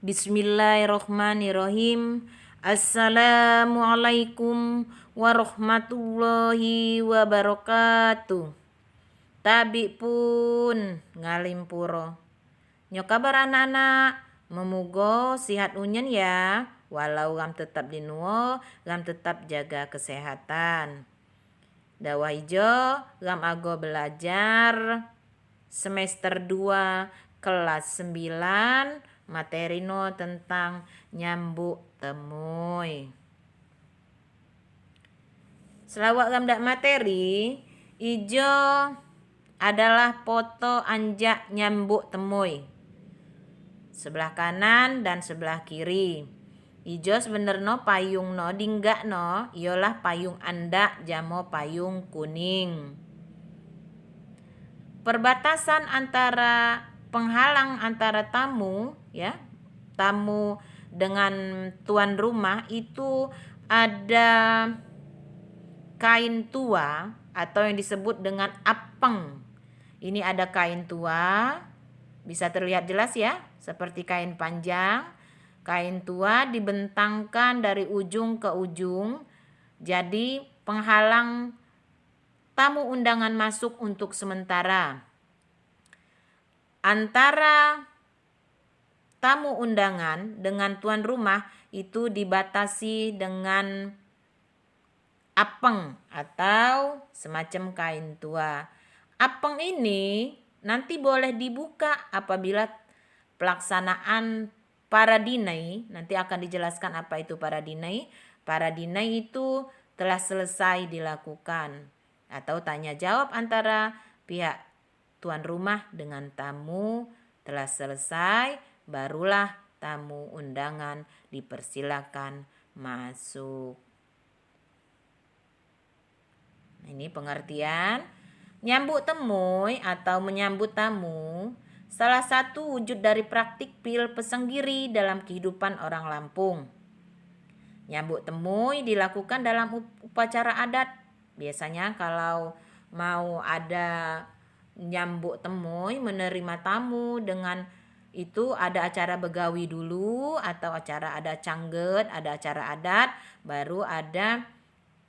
Bismillahirrahmanirrahim. Assalamualaikum warahmatullahi wabarakatuh. Tabi pun ngalimpuro. Nyo kabar anak-anak, memugo sihat unyen ya. Walau gam tetap di nuo, gam tetap jaga kesehatan. Dawa ijo gam ago belajar semester 2 kelas 9 materi no tentang nyambuk temui. Selawak gam dak materi, ijo adalah foto anjak nyambuk temui. Sebelah kanan dan sebelah kiri. Ijo sebenernya payung no dinggak no ialah payung andak jamo payung kuning. Perbatasan antara penghalang antara tamu ya, tamu dengan tuan rumah itu ada kain tua atau yang disebut dengan apeng. Ini ada kain tua, bisa terlihat jelas ya, seperti kain panjang. Kain tua dibentangkan dari ujung ke ujung, jadi penghalang tamu undangan masuk untuk sementara. Antara tamu undangan dengan tuan rumah itu dibatasi dengan apeng atau semacam kain tua. Apeng ini nanti boleh dibuka apabila pelaksanaan paradinai, nanti akan dijelaskan apa itu paradinai. Paradinai itu telah selesai dilakukan atau tanya jawab antara pihak tuan rumah dengan tamu telah selesai, barulah tamu undangan dipersilakan masuk. Ini pengertian nyambut temui atau menyambut tamu, salah satu wujud dari praktik pil pesenggiri dalam kehidupan orang Lampung. Nyambut temui dilakukan dalam upacara adat. Biasanya kalau mau ada nyambut temui, menerima tamu dengan itu ada acara begawi dulu atau acara ada cangget, ada acara adat, baru ada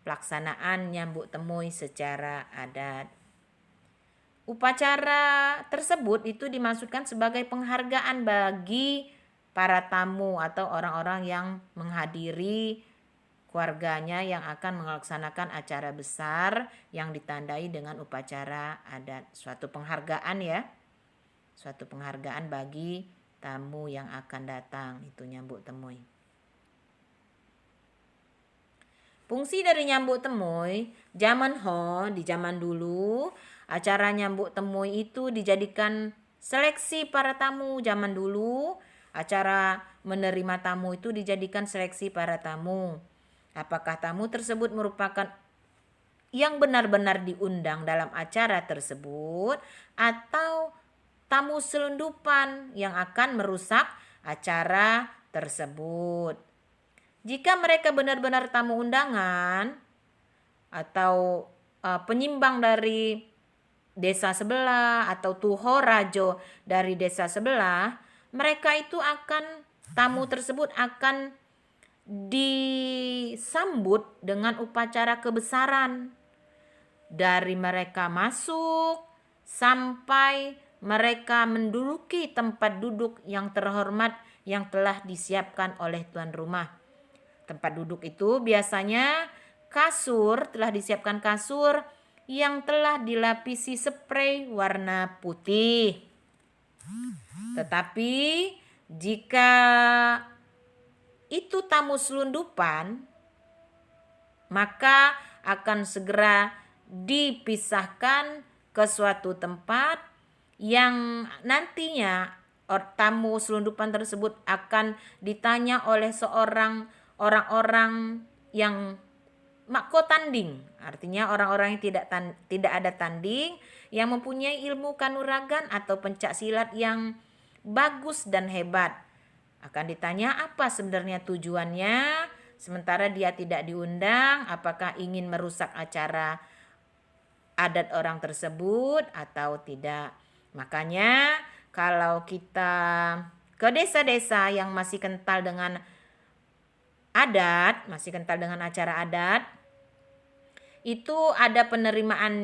pelaksanaan nyambut temui secara adat. Upacara tersebut itu dimaksudkan sebagai penghargaan bagi para tamu atau orang-orang yang menghadiri keluarganya yang akan melaksanakan acara besar yang ditandai dengan upacara adat. Suatu penghargaan ya. Suatu penghargaan bagi tamu yang akan datang, itu nyambut temui. Fungsi dari nyambut temui, di zaman dulu, acara nyambut temui itu dijadikan seleksi para tamu zaman dulu. Acara menerima tamu itu dijadikan seleksi para tamu. Apakah tamu tersebut merupakan yang benar-benar diundang dalam acara tersebut atau tamu selundupan yang akan merusak acara tersebut. Jika mereka benar-benar tamu undangan atau penyimbang dari desa sebelah atau tuho rajo dari desa sebelah, mereka itu tamu tersebut akan disambut dengan upacara kebesaran. Dari mereka masuk sampai mereka menduduki tempat duduk yang terhormat yang telah disiapkan oleh tuan rumah. Tempat duduk itu biasanya telah disiapkan kasur yang telah dilapisi spray warna putih. Tetapi jika itu tamu selundupan, maka akan segera dipisahkan ke suatu tempat yang nantinya tamu selundupan tersebut akan ditanya oleh orang-orang yang makko tanding, artinya orang-orang yang tidak ada tanding, yang mempunyai ilmu kanuragan atau pencak silat yang bagus dan hebat. Akan ditanya apa sebenarnya tujuannya, sementara dia tidak diundang, apakah ingin merusak acara adat orang tersebut atau tidak. Makanya kalau kita ke desa-desa yang masih kental dengan adat, masih kental dengan acara adat, itu ada penerimaan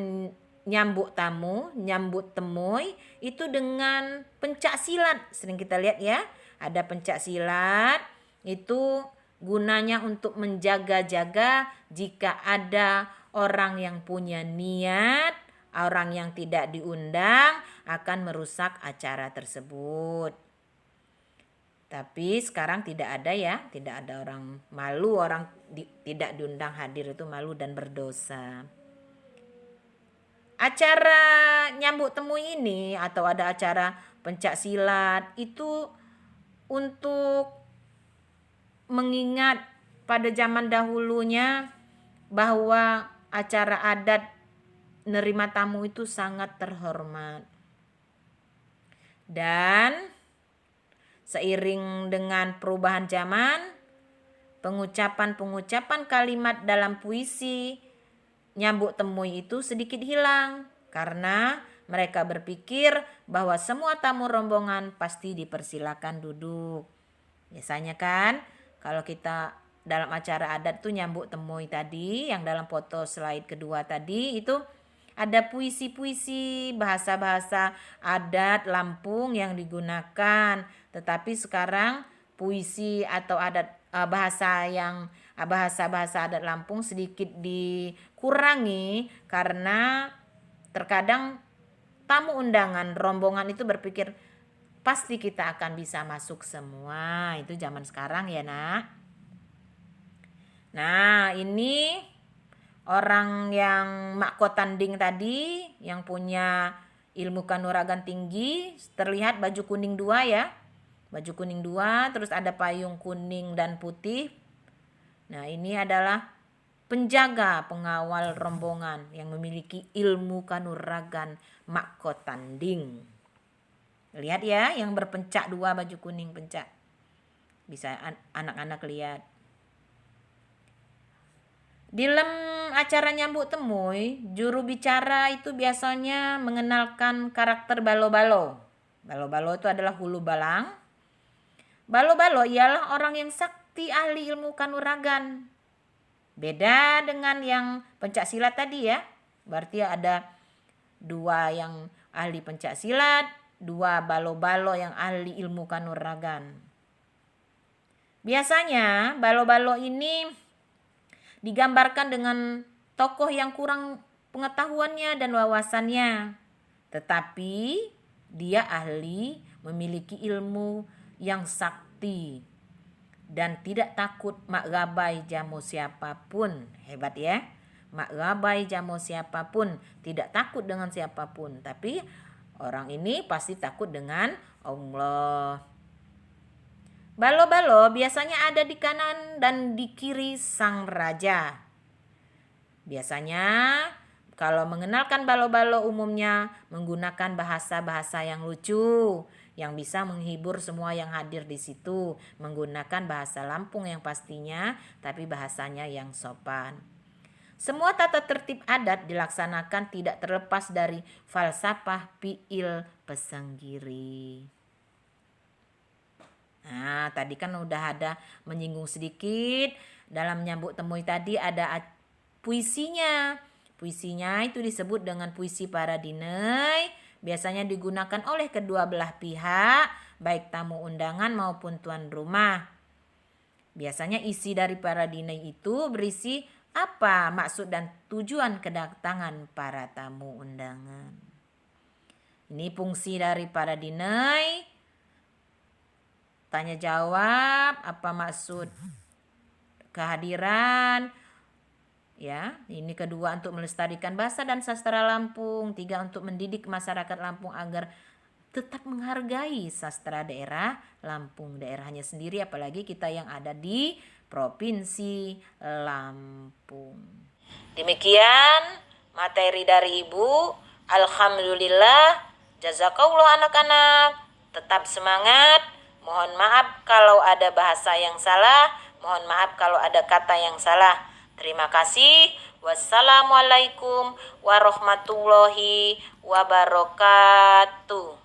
nyambut tamu, nyambut temui itu dengan pencak silat. Sering kita lihat ya, ada pencak silat itu gunanya untuk menjaga-jaga jika ada orang yang punya niat, orang yang tidak diundang akan merusak acara tersebut. Tapi sekarang tidak ada ya, tidak ada orang malu, orang tidak diundang hadir itu malu dan berdosa. Acara nyambut temu ini atau ada acara pencak silat itu untuk mengingat pada zaman dahulunya bahwa acara adat nerima tamu itu sangat terhormat. Dan seiring dengan perubahan zaman, pengucapan-pengucapan kalimat dalam puisi nyambut temui itu sedikit hilang karena mereka berpikir bahwa semua tamu rombongan pasti dipersilakan duduk. Biasanya kan kalau kita dalam acara adat tuh nyambut temui tadi yang dalam foto slide kedua tadi itu ada puisi-puisi bahasa-bahasa adat Lampung yang digunakan. Tetapi sekarang puisi atau bahasa-bahasa adat Lampung sedikit dikurangi karena terkadang tamu undangan rombongan itu berpikir pasti kita akan bisa masuk semua. Itu zaman sekarang ya nak. Nah ini orang yang Makotanding tadi yang punya ilmu kanuragan tinggi, terlihat baju kuning 2 ya. Baju kuning 2, terus ada payung kuning dan putih. Nah, ini adalah penjaga pengawal rombongan yang memiliki ilmu kanuragan Makotanding. Lihat ya, yang berpencak 2 baju kuning pencak. Bisa anak-anak lihat. Di dalam acara nyambut temui, juru bicara itu biasanya mengenalkan karakter balo-balo. Balo-balo itu adalah hulu balang. Balo-balo ialah orang yang sakti ahli ilmu kanuragan. Beda dengan yang pencak silat tadi ya. Berarti ada 2 yang ahli pencak silat, 2 balo-balo yang ahli ilmu kanuragan. Biasanya balo-balo ini digambarkan dengan tokoh yang kurang pengetahuannya dan wawasannya. Tetapi dia ahli, memiliki ilmu yang sakti dan tidak takut mak gabai jamu siapapun. Hebat ya. Mak gabai jamu siapapun, tidak takut dengan siapapun. Tapi orang ini pasti takut dengan Allah. Balo-balo biasanya ada di kanan dan di kiri sang raja. Biasanya kalau mengenalkan balo-balo umumnya menggunakan bahasa-bahasa yang lucu yang bisa menghibur semua yang hadir di situ, menggunakan bahasa Lampung yang pastinya tapi bahasanya yang sopan. Semua tata tertib adat dilaksanakan tidak terlepas dari falsafah piil pesenggiri. Nah, tadi kan udah ada menyinggung sedikit. Dalam nyambut temui tadi ada puisinya. Puisinya itu disebut dengan puisi Paradinai. Biasanya digunakan oleh kedua belah pihak, baik tamu undangan maupun tuan rumah. Biasanya isi dari Paradinai itu berisi apa maksud dan tujuan kedatangan para tamu undangan. Ini fungsi dari Paradinai. Tanya jawab, apa maksud kehadiran. Ya, ini kedua untuk melestarikan bahasa dan sastra Lampung. 3 untuk mendidik masyarakat Lampung agar tetap menghargai sastra daerah Lampung, daerahnya sendiri, apalagi kita yang ada di Provinsi Lampung. Demikian materi dari Ibu. Alhamdulillah, jazakallah anak-anak. Tetap semangat. Mohon maaf kalau ada bahasa yang salah, mohon maaf kalau ada kata yang salah. Terima kasih. Wassalamualaikum warahmatullahi wabarakatuh.